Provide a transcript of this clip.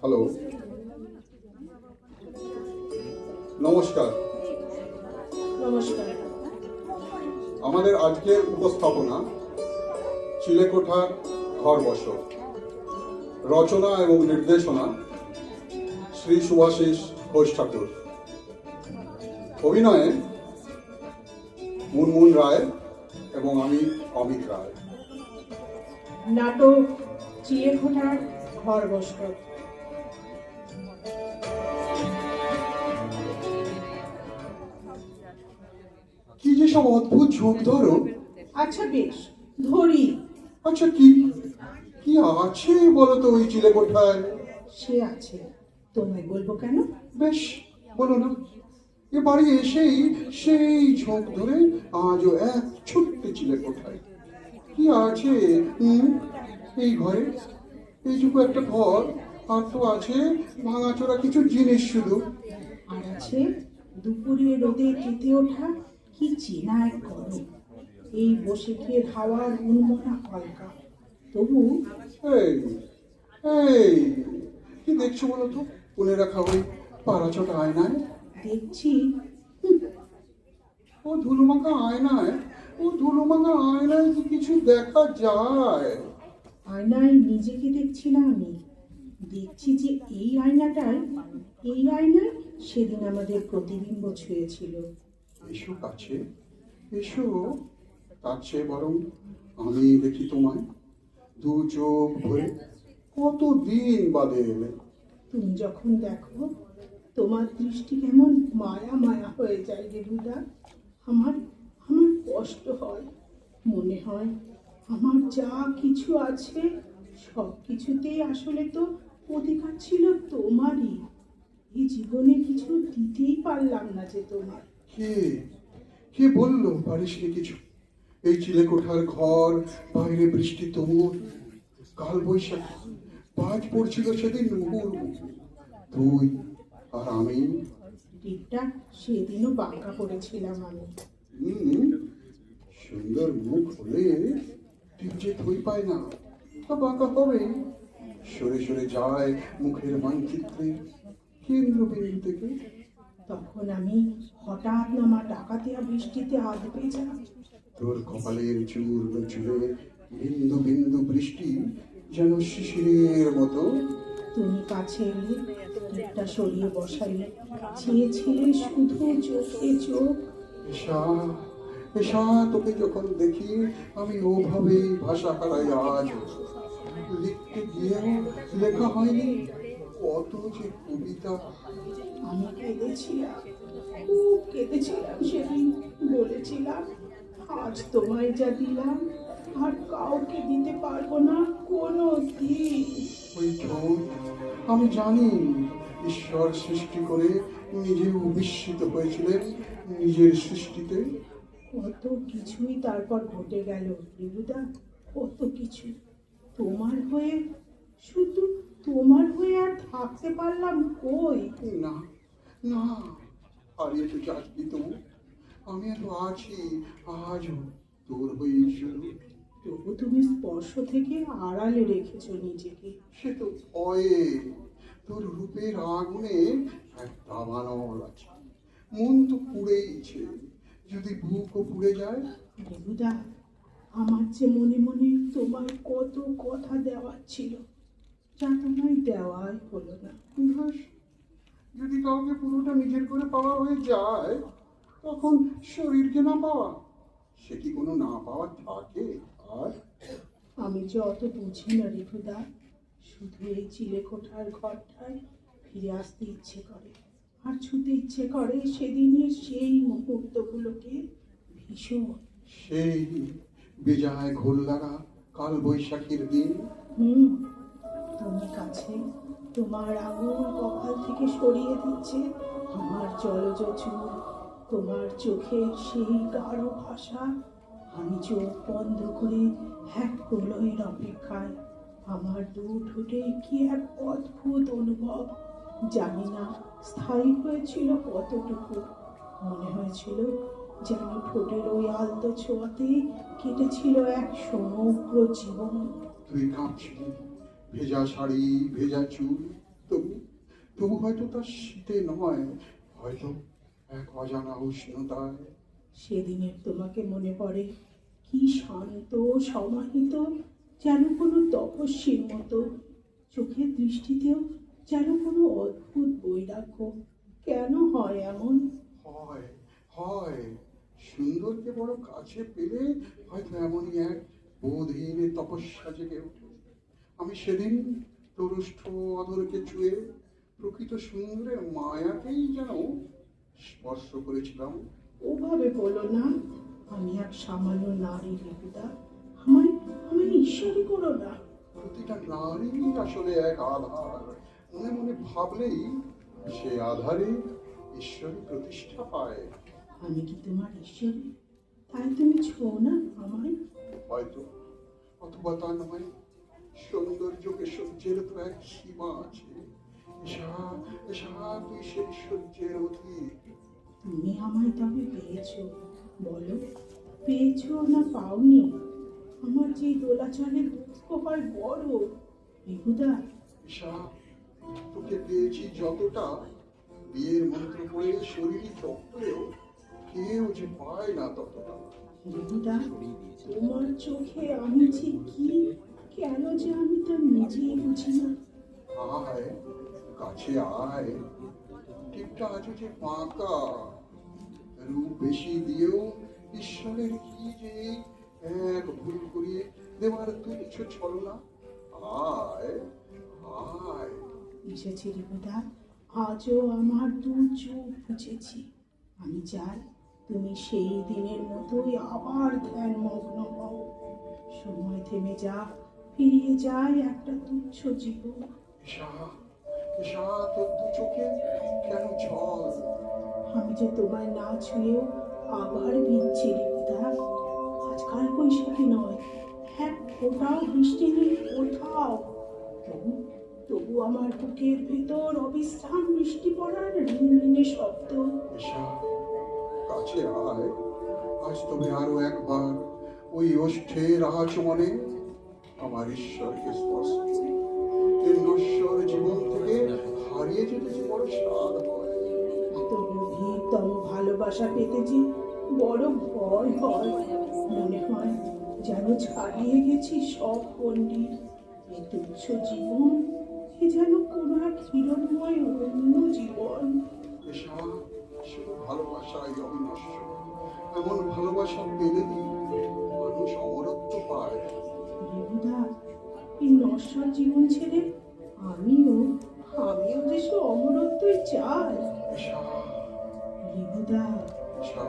Hello, নমস্কার। নমস্কার। আমাদের আজকের উপস্থাপনা চিলেকোঠার ঘর বসো। রচনা এবং নির্দেশনা শ্রী সুভাষিস ঘোষ ঠাকুর। অভিনয়ে মুনমুন রায় এবং আমি অমিত রায়। নাটক চিলেকোঠার ঘর বসো। কি যে সব অদ্ভুত ঝোঁক ধরো। আচ্ছা বেশ, ধরি। আচ্ছা, কি কি আছে বলো তো ওই চিলেকোঠায়? সে আছে, তোমায় বলবো কেন? বেশ, বলো না। এ বাড়ি এসেই সেই ঝোঁক ধরে আজও এক ছোট্ট চিলেকোঠায় কি আছে এই ঘরে? এইটুকু একটা ঘর, আর তো আছে ভাঙাচোরা কিছু জিনিস শুধু। আর আছে দুপুরে রোদে কেটে ওঠা কি চেনা এক গরম, এই বসে খেয়ে হাওয়ার উন্মনা হালকা। তবু এই এই কি দেখছো বলো তো? পুনে রাখা ওই পাড়াচোটা আয়নায়। দেখছি ও ধুলোমাখা আয়নায়, ও ধুলোমাখা আয়নায় কি কিছু দেখা যায়? আয়নায় নিজেকে দেখছি না আমি, দেখছি যে এই আয়নাটায়, এই আয়নায় সেদিন আমাদের প্রতিবিম্ব ছুঁয়েছিল। এসো কাছে, এসো। তার চেয়ে বরং আমি দেখি তোমায়, দু চোখ ভরে। কতদিন বাদে এলে। তুমি যখন দেখো তোমার দৃষ্টি কেমন মায়া মায়া হয়ে যায় রেবুদা। আমার আমার কষ্ট হয়, মনে হয় আমার যা কিছু আছে সব কিছুতেই আসলে তো অধিকার ছিল তোমারই। এই জীবনে কিছু দিতেই পারলাম না যে তোমার। কে কে বললো পারিসনি কিছু? এই চিলেকোঠার ঘর, বাইরে বৃষ্টি তুমুল, কাল বৈশাখী, বাজ পড়ছিল সেদিন মুহুর্মুহু। তুই আর আমি। দিকটা সেদিনও বাঁকা করেছিলাম আমি। সুন্দর মুখ হলে ঠিক যে থই পায় না, তা বাঁকা হবে। সরে সরে যায় মুখের মানচিত্রে কেন্দ্রবিন্দু থেকে। তখন আমি হঠাৎ নামা ডাকাতিয়া বৃষ্টিতে আধ ভেজা। তোর কপালের চূর্ণ চুলে বিন্দু বিন্দু বৃষ্টি যেন শিশিরের মতো। তুমি কাছে এলে, দিকটা সরিয়ে বসাইলে, চেয়েছিলে শুধু চোখে চোখ। এসা এসা, তোকে যখন দেখি আমি ওভাবেই ভাষা হারাই আজ। লিখতে গিয়েও লেখা হয়নি কত যে কবিতা। আমি কেঁদেছিলাম, খুব কেঁদেছিলাম সেদিন। বলেছিলাম আজ তোমায় যা দিলাম আর কাউকে দিতে পারবো না কোনো দিন। ওই ঠোঁট, আমি জানি ঈশ্বর সৃষ্টি করে নিজেও বিস্মিত হয়েছিলেন নিজের সৃষ্টিতে। কত কিছুই তারপর ঘটে গেল রিবুদা, কত কিছু। তোমার হয়ে, শুধু তোমার হয়ে আর থাকতে পারলাম কই? না না, হারিয়ে তো যাচ্ছি তবু। আমি এত আছি আজও তোর হয়েই শুধু। তবু তুমি স্পর্শ থেকে আড়ালে রেখেছো নিজেকে। সে তো ভয়ে, তোর রূপের আগুনে এক দাবানল আছে। মন তো পুড়েইছে, যদি বুকও পুড়ে যায়। রেবুদা, আমার যে মনে মনে তোমায় কত কথা দেওয়ার ছিল, যা তোমায় দেওয়াই হলো না। বেশ, যদি কাউকে পুরোটা নিজের করে পাওয়া হয়ে যায়, তখন শরীরকে না পাওয়া, সে কি কোনো না পাওয়া থাকে? আর আমি যে অত বুঝি না রেবুদা, শুধু এই চিলেকোঠার ঘরটায় ফিরে আসতে ইচ্ছে করে, আর ছুতে ইচ্ছে করে সেদিনের সেই মুহূর্তগুলোকে ভীষণ। সেই বেজায় ঘোল লাগা কাল বৈশাখীর দিন। তুমি কাছে, তোমার আঙুল কপাল থেকে সরিয়ে দিচ্ছে আমার জলজ চুল, তোমার চোখের সেই গাঢ় ভাষা। আমি চোখ বন্ধ করে এক প্রলয়ের অপেক্ষায়। আমার দু ঠোঁটে কি এক অদ্ভুত অনুভব, জানি না স্থায়ী হয়েছিল কতটুকু। মনে হয়েছিল যেন ঠোঁটের ওই আলতো ছোঁয়াতে কেটেছিল এক সমগ্র জীবন। তুই কাঁপছিলি, ভেজা শাড়ি, ভেজা চুল, তবু তবু হয়তো তার শীতে নয়, হয়তো এক অজানা উষ্ণতায়। সেদিনের তোমাকে মনে পড়ে, কি শান্ত সমাহিত, যেন কোনো তপস্বীর মতো। চোখের দৃষ্টিতেও যেন কোনো অদ্ভুত বৈরাগ্য। কেন হয় এমন? হয়, হয়, সুন্দরকে বড় কাছে পেলে হয়তো এমনই এক বোধহীন তপস্যা জেগে ওঠে। আমি সেদিন তরুষ্ঠ অধরকে ছুঁয়ে প্রকৃত সুন্দরের মায়াকেই যেন স্পর্শ করেছিলাম। ওভাবে বলো না, আমি এক সামান্য নারী রিপুদা। আমায় আমায় ঈশ্বরই করো না। প্রতিটা নারী আসলে এক আধার, মনে মনে ভাবলেই সে আধারে ঈশ্বরী প্রতিষ্ঠা পায়। আমি কি তোমার ঈশ্বরী? তাই তুমি ছো না আমায়? হয়তো, অথবা তা নয়। সৌন্দর্যকে সহ্যের তো এক সীমা আছে। ঈশা, ঈশা, তুই সেই সহ্যের অতীত। তুমি আমায় তবে পেয়েছো? বলো, পেয়েছো না পাওনি? আমার যে দোলাচলে দুঃখ হয় বড় রিপুদা। ঈশা, তোকে পেয়েছি যতটা, বিয়ের মন্ত্র পড়ে শরীর চক্রেও কেউ যে পায় না ততটা। রিপুদা, তোমার চোখে আমি যে কি, কেন যে আমি তা নিজেই বুঝি না। আয়, কাছে আয়। টিপটা আজও যে বাঁকা, রূপ বেশি দিয়েও ঈশ্বরের কি যে এক ভুল করিয়ে দেওয়ার তুচ্ছ ছলনা। আয়, আয়। এসেছি রিপুদা, আজও আমার দু চোখ বুঝেছি। আমি চাই তুমি সেই দিনের মতোই আবার ধ্যানমগ্ন হও। সময় থেমে যা, ফিরিয়ে যায় একটা তুচ্ছ জীবন। ঈশা, ঈশা, তোর দু চোখে কেন জল? আমি যে তোমায় না ছুঁয়েও আবার ভিজছি রিপুদা। আজকাল বৈশাখী নয়, এক ফোঁটাও বৃষ্টি নেই কোথাও। তবু তবু আমার বুকের ভেতর অবিশ্রাম বৃষ্টি পড়ার রিনরিনে শব্দ। ঈশা, কাছে আয়। আজ তবে আরো একবার ওই ওষ্ঠের আচমনে আমার ঈশ্বরকে স্পর্শ করি। এই নশ্বর জীবন থেকে হারিয়ে যেতে যে বড় স্বাদ হয়। এত গভীরতম ভালোবাসা পেতে যে বড় ভয় হয়। মনে হয় যেন ছাড়িয়ে গেছি সব পণ্ডিত। এই তুচ্ছ জীবন, এ যেন কোনো এক হিরণময় অন্য জীবন। ঈশা, শুধু ভালোবাসাই অবিনশ্বর। এমন ভালোবাসা পেলে মানুষ অমরত্ব পায়। রিপুদা, এই নশ্বর জীবন ছেড়ে আমিও আমিও যে সে অমরত্বই চাই। ঈশা, রিপুদা, ঈশা।